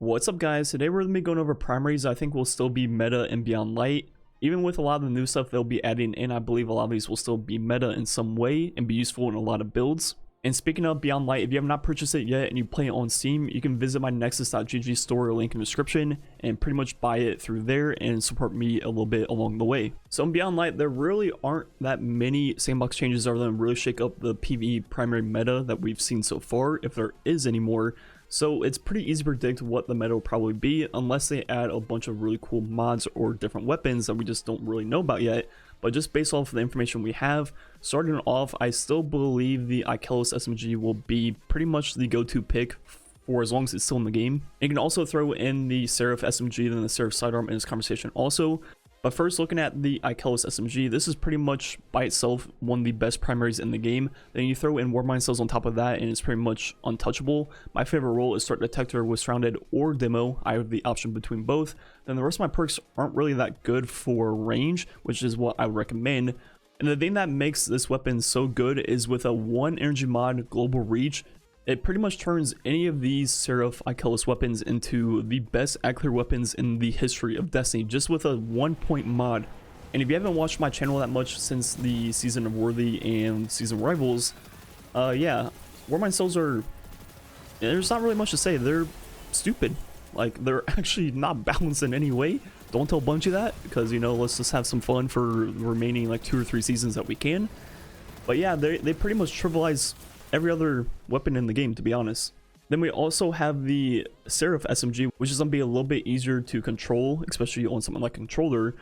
What's up, guys? Today we're going to be going over primaries. I think will still be meta in Beyond Light. Even with a lot of the new stuff they'll be adding in, I believe a lot of these will still be meta in some way and be useful in a lot of builds. And speaking of Beyond Light, if you have not purchased it yet and you play it on Steam, you can visit my Nexus.gg store, link in the description, and pretty much buy it through there and support me a little bit along the way. So in Beyond Light, there really aren't that many sandbox changes other than really shake up the PvE primary meta that we've seen so far, if there is any more. So it's pretty easy to predict what the meta will probably be, unless they add a bunch of really cool mods or different weapons that we just don't really know about yet. But just based off of the information we have, starting off, I still believe the Ikelos SMG will be pretty much the go-to pick for as long as it's still in the game. You can also throw in the Seraph SMG and the Seraph Sidearm in this conversation also. But first, looking at the Ikelos SMG, this is pretty much by itself one of the best primaries in the game. Then you throw in Warmind Cells on top of that and it's pretty much untouchable. My favorite role is Start Detector with Surrounded or Demo. I have the option between both. Then the rest of my perks aren't really that good for range, which is what I would recommend. And the thing that makes this weapon so good is with a 1 energy mod global reach, it pretty much turns any of these Seraph Ikelos weapons into the best ad-clear weapons in the history of Destiny, just with a 1-point mod. And if you haven't watched my channel that much since the Season of Worthy and Season of Rivals, yeah, Warmind Cells are, there's not really much to say. They're stupid. Like, they're actually not balanced in any way. Don't tell Bungie that, because, you know, let's just have some fun for the remaining like 2 or 3 seasons that we can. But yeah, they pretty much trivialize every other weapon in the game, to be honest. Then we also have the Seraph SMG, which is going to be a little bit easier to control, especially on something like a controller.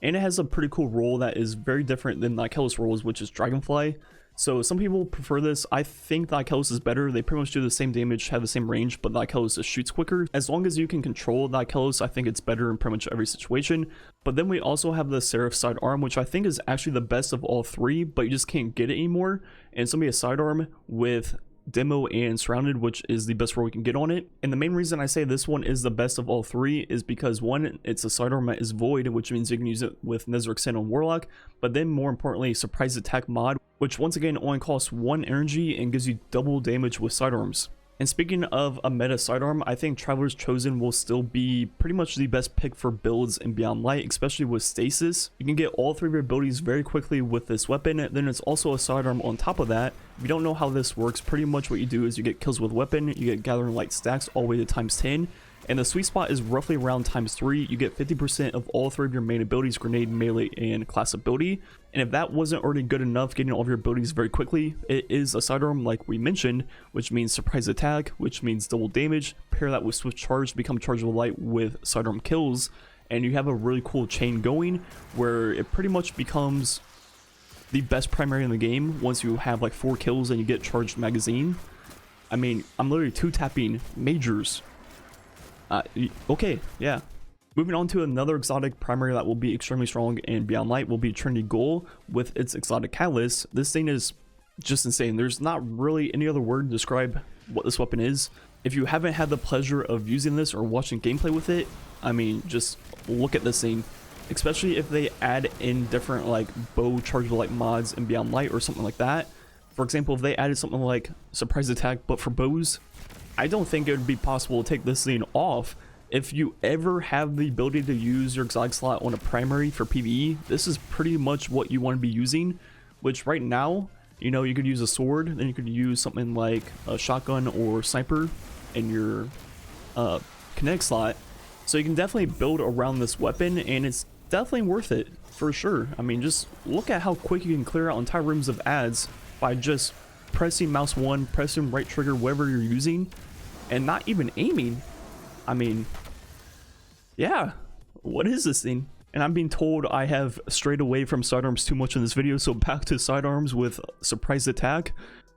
And it has a pretty cool role that is very different than the Ikelos roles, which is Dragonfly. So some people prefer this. I think the Ikelos is better. They pretty much do the same damage, have the same range, but the Ikelos just shoots quicker. As long as you can control the Ikelos, I think it's better in pretty much every situation. But then we also have the Seraph Sidearm, which I think is actually the best of all 3, but you just can't get it anymore. And it's going to be a sidearm with Demo and Surrounded, which is the best role we can get on it. And the main reason I say this one is the best of all 3 is because, one, it's a sidearm that is void, which means you can use it with Nezarec Sand on Warlock, but then more importantly, Surprise Attack mod, which once again only costs 1 energy and gives you double damage with sidearms. And speaking of a meta sidearm, I think Traveler's Chosen will still be pretty much the best pick for builds in Beyond Light, especially with Stasis. You can get all 3 of your abilities very quickly with this weapon. Then it's also a sidearm on top of that. If you don't know how this works, pretty much what you do is you get kills with weapon, you get Gathering Light stacks all the way to ×10. And the sweet spot is roughly around ×3. You get 50% of all 3 of your main abilities, grenade, melee, and class ability. And if that wasn't already good enough, getting all of your abilities very quickly, it is a sidearm like we mentioned, which means surprise attack, which means double damage. Pair that with swift charge, become chargeable light with sidearm kills, and you have a really cool chain going where it pretty much becomes the best primary in the game once you have like 4 kills and you get charged magazine. I mean, I'm literally 2-tapping majors. Okay, yeah. Moving on to another exotic primary that will be extremely strong in Beyond Light will be Trinity Ghoul with its exotic catalyst. This thing is just insane. There's not really any other word to describe what this weapon is. If you haven't had the pleasure of using this or watching gameplay with it, I mean, just look at this thing. Especially if they add in different like bow chargeable light mods in Beyond Light or something like that. For example, if they added something like surprise attack but for bows, I don't think it would be possible to take this thing off. If you ever have the ability to use your exotic slot on a primary for PvE, this is pretty much what you want to be using. Which right now, you know, you could use a sword, then you could use something like a shotgun or sniper in your kinetic slot. So you can definitely build around this weapon, and it's definitely worth it for sure. I mean, just look at how quick you can clear out entire rooms of ads by just pressing mouse 1, pressing right trigger, whatever you're using, and not even aiming. I mean, yeah, what is this thing? And I'm being told I have strayed away from sidearms too much in this video, so back to sidearms with surprise attack.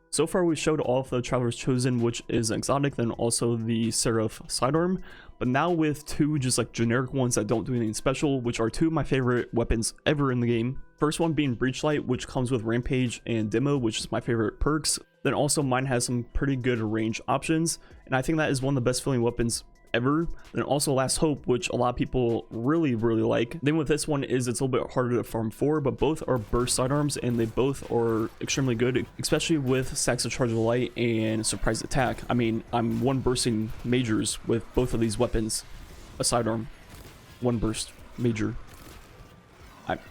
So far we showed off the Traveler's Chosen, which is exotic, then also the Seraph Sidearm, but now with 2 just like generic ones that don't do anything special, which are 2 of my favorite weapons ever in the game. First one being Breachlight, which comes with Rampage and Demo, which is my favorite perks. Then also mine has some pretty good range options, and I think that is one of the best feeling weapons ever. Then also Last Hope, which a lot of people really like. Then with this one is it's a little bit harder to farm for, but both are burst sidearms and they both are extremely good, especially with Stacks of Charge of Light and Surprise Attack. I mean, I'm one bursting majors with both of these weapons. A sidearm, one burst major.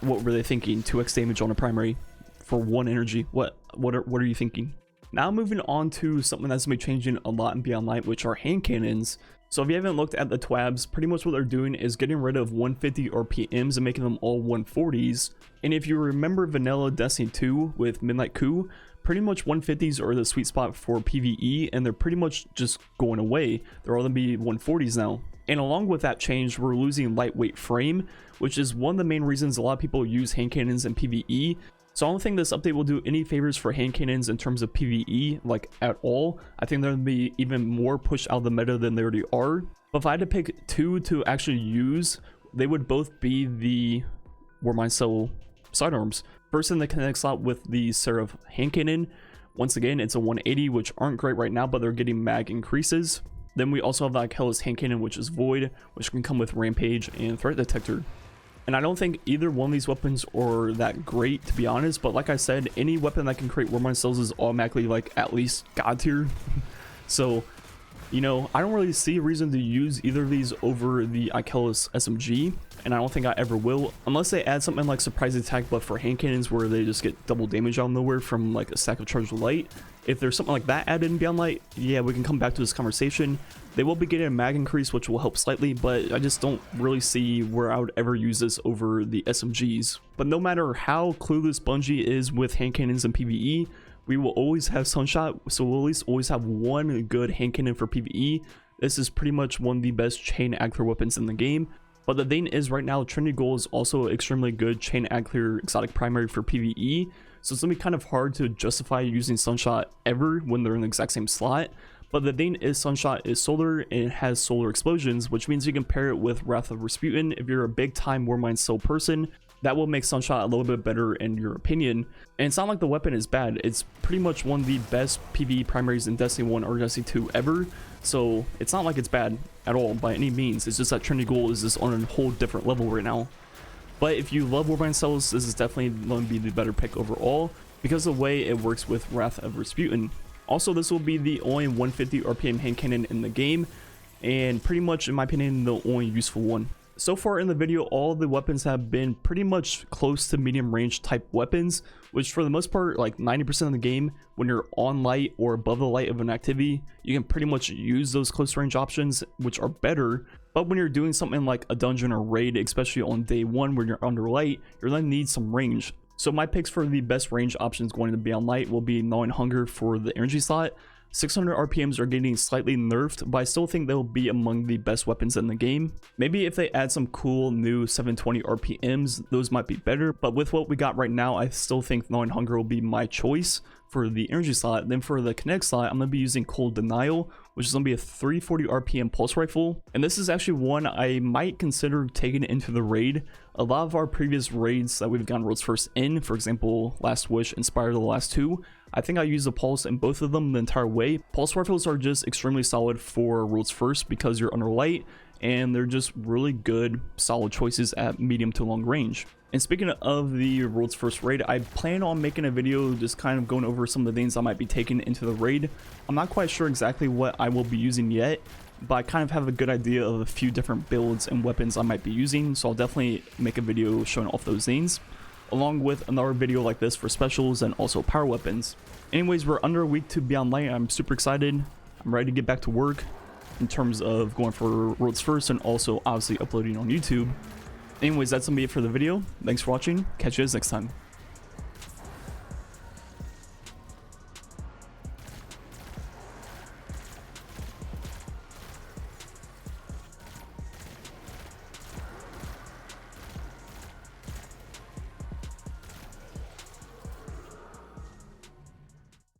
What were they thinking? 2x damage on a primary for 1 energy. What are you thinking? Now moving on to something that's gonna be changing a lot in Beyond Light, which are hand cannons. So if you haven't looked at the TWABs, pretty much what they're doing is getting rid of 150 RPMs and making them all 140s. And if you remember vanilla Destiny 2 with Midnight Coup, pretty much 150s are the sweet spot for PvE, and they're pretty much just going away. They're all gonna be 140s now. And along with that change, we're losing lightweight frame, which is one of the main reasons a lot of people use hand cannons in PvE. So I don't think this update will do any favors for hand cannons in terms of PvE, like at all. I think they're going to be even more pushed out of the meta than they already are. But if I had to pick 2 to actually use, they would both be the Warmind Cell sidearms. First in the kinetic slot with the Seraph hand cannon. Once again, it's a 180, which aren't great right now, but they're getting mag increases. Then we also have the Ikelos hand cannon, which is Void, which can come with Rampage and Threat Detector. And I don't think either one of these weapons are that great, to be honest, but like I said, any weapon that can create Warmind Cells is automatically like at least god tier. So, you know, I don't really see a reason to use either of these over the Ikelos SMG, and I don't think I ever will, unless they add something like Surprise Attack but for hand cannons where they just get double damage out of nowhere from like a stack of Charge of Light. If there's something like that added in Beyond Light, yeah, we can come back to this conversation. They will be getting a mag increase, which will help slightly, but I just don't really see where I would ever use this over the SMGs. But no matter how clueless Bungie is with hand cannons and PvE, we will always have Sunshot, so we'll at least always have one good hand cannon for PvE. This is pretty much one of the best chain ag clear weapons in the game. But the thing is, right now, Trinity Ghoul is also extremely good chain ag clear exotic primary for PvE. So it's gonna be kind of hard to justify using Sunshot ever when they're in the exact same slot. But the thing is, Sunshot is solar and it has solar explosions, which means you can pair it with Wrath of Rasputin. If you're a big time Warmind Cell person, that will make Sunshot a little bit better in your opinion. And it's not like the weapon is bad, it's pretty much one of the best PvE primaries in Destiny 1 or Destiny 2 ever. So it's not like it's bad at all by any means, it's just that Trinity Ghoul is just on a whole different level right now. But if you love Warmind Cells, this is definitely going to be the better pick overall because of the way it works with Wrath of Rasputin. Also, this will be the only 150 RPM hand cannon in the game, and pretty much, in my opinion, the only useful one. So far in the video, all the weapons have been pretty much close to medium range type weapons, which for the most part, like 90% of the game, when you're on light or above the light of an activity, you can pretty much use those close range options, which are better. But when you're doing something like a dungeon or raid, especially on day 1 when you're under light, you're going to need some range. So my picks for the best range options going to Beyond Light will be Gnawing Hunger for the energy slot. 600 RPMs are getting slightly nerfed, but I still think they'll be among the best weapons in the game. Maybe if they add some cool new 720 RPMs, those might be better, but with what we got right now, I still think Gnawing Hunger will be my choice for the energy slot. Then for the kinetic slot, I'm going to be using Cold Denial, which is going to be a 340 RPM pulse rifle. And this is actually one I might consider taking into the raid. A lot of our previous raids that we've gotten world's first in, for example, Last Wish, Inspire the last 2, I think I used the pulse in both of them the entire way. Pulse rifles are just extremely solid for world's first because you're under light, and they're just really good, solid choices at medium to long range. And speaking of the world's first raid, I plan on making a video just kind of going over some of the things I might be taking into the raid. I'm not quite sure exactly what I will be using yet, but I kind of have a good idea of a few different builds and weapons I might be using, so I'll definitely make a video showing off those things, along with another video like this for specials and also power weapons. Anyways, we're under a week to Beyond Light. I'm super excited. I'm ready to get back to work in terms of going for world's first and also obviously uploading on YouTube. Anyways, that's gonna be it for the video. Thanks for watching. Catch you guys next time.